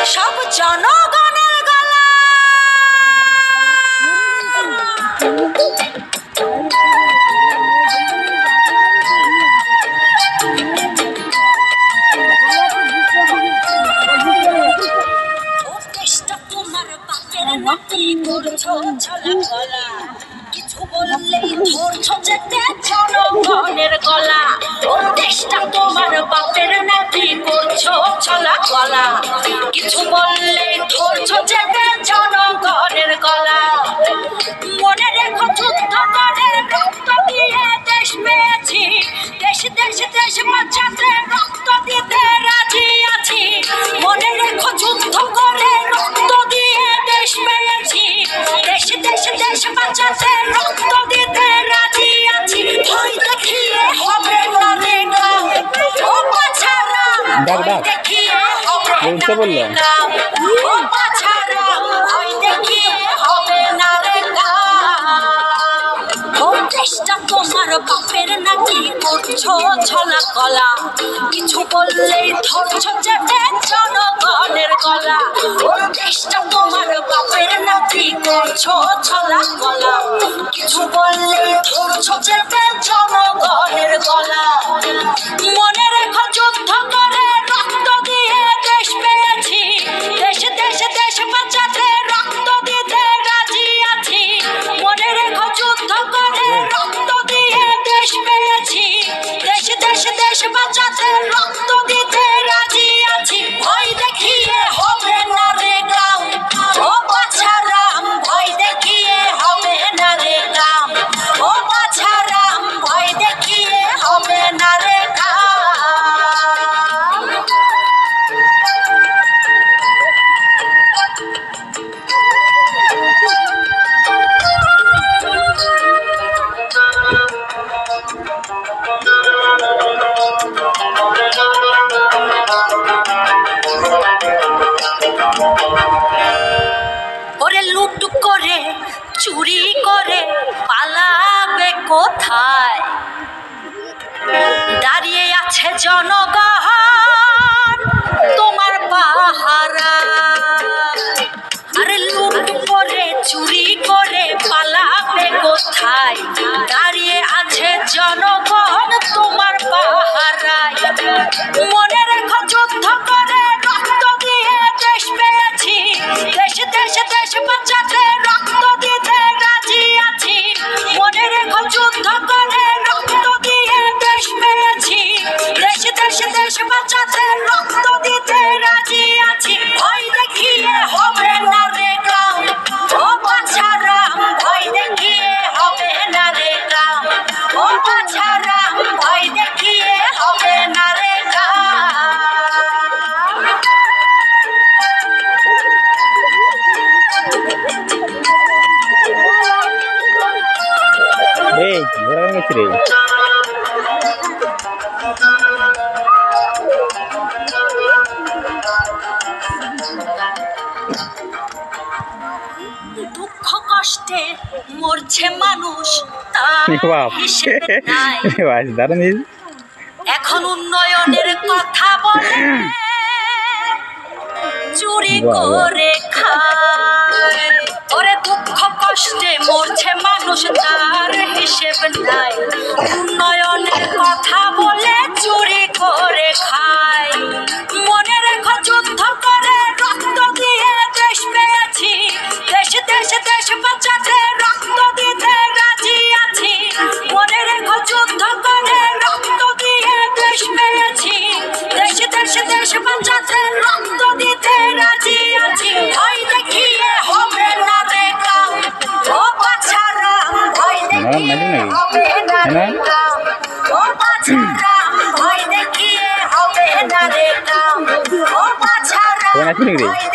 সব জনগণের গলা তোমার বাপের নাতি করছো ছলা গলা কিছু বললেই ধরছো যেতে জনগণের গলা ও দেশটা তোমার বাপের নাতি করছো ছলা গলা কিছু বললেই ধরছো যেতে জনগণের গলা মনে রেখো যুদ্ধ করে রক্ত দিয়ে দেশ পেয়েছি দেশ দেশ দেশ বাঁচাতে রক্ত দিতে রাজি আছি মনে রেখো যুদ্ধ করে রক্ত দিয়ে দেশ পেয়েছি দেশ দেশ দেশ বাঁচাতে রক্ত দিতে রাজি আছি ভয় দেখিয়ে হবে না রেখা ও বাছারা ভয় দেখিয়ে হবে না ও বাছারা ভয় দেখিয়ে হবে না রেখা ও দেশটা তোমার বাপের নাকি করছো ছলা কলা কিছু বললেই ধরছো যেতে জনগণের গলা ও দেশটা তোমার বাপের নাকি করছো ছলা কলা কিছু বললেই ধরছো যেতে জনগণের গলা মনে রেখো যুদ্ধ করে রক্ত দিয়ে দেশ পেয়েছি দেশ দেশ দেশ বাঁচাতে রক্ত দিতে রাজি আছি মনে রেখো যুদ্ধ করে রক্ত দিয়ে দেশ পেয়েছি দেশ দেশ দেশ বাঁচাতে রক্ত দিতে রাজি আছি ভয় দেখিয়ে হবে না রে গাম ও বাছারাম ভয় দেখিয়ে হবে না রে গাম ও বাছারাম ভয় দেখিয়ে হবে না রে গাম ওরে লুট করে চুরি করে পালাবে কোথায় দাঁড়িয়ে আছে জনগণ তোমার পাহারা আরে লুট করে চুরি করে পালাবে কোথায় দাঁড়িয়ে আছে জনগণ তোমার পাহারায় মনে রেখো যুদ্ধ করে রক্ত দিয়ে দেশ পেয়েছি দেশ দেশ দেশ বাঁচাতে রক্ত দিতে রাজি আছি মনে রেখো যুদ্ধ করে রক্ত দিয়ে দেশ পেয়েছি দেশ দেশ দেশ বাঁচাতে রক্ত দিতে রাজি আছি ভয় দেখিয়ে হবে না রে গাম ও বাছারাম ভয় দেখিয়ে হবে না রে গাম ও বাছারাম ভয় দেখিয়ে হবে না রে গাম এই ঘোড়া গেছে রে দুঃখ কষ্টে মরছে মানুষ তার হিসেব নাই। এখন উন্নয়নের কথা বলে চুরি করে খায় ওরে দুঃখ কষ্টে মরছে মানুষ তার হিসেব নাই উন্নয়নের কথা বলে চুরি করে খায় মনে রেখো যুদ্ধ করে রক্ত দিয়ে দেশ পেয়েছি দেশ দেশ দেশ বাঁচাতে রক্ত দিতে রাজি আছি মনে রেখো যুদ্ধ করে রক্ত দিয়ে দেশ পেয়েছি দেশ দেশ দেশ বাঁচাতে রক্ত দিতে রাজি আছি ভয় দেখিয়ে হবে না রে গাম ও বাছারাম ভয় দেখিয়ে হবে না রে গাম ও বাছারাম ভয় দেখিয়ে হবে না রে গাম ও বাছারাম ভয়